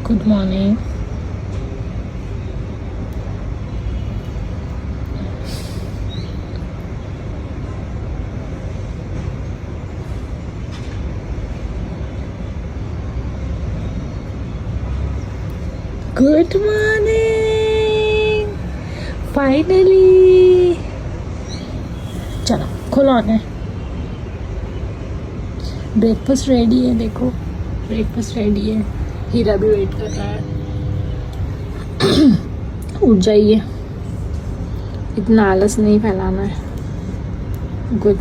Good morning. Good morning. Finally. चलो खोलो आने. ब्रेकफास्ट रेडी है. देखो ब्रेकफास्ट रेडी है. हीरा भी वेट कर रहा है. उठ जाइए. इतना आलस नहीं फैलाना है. गुड.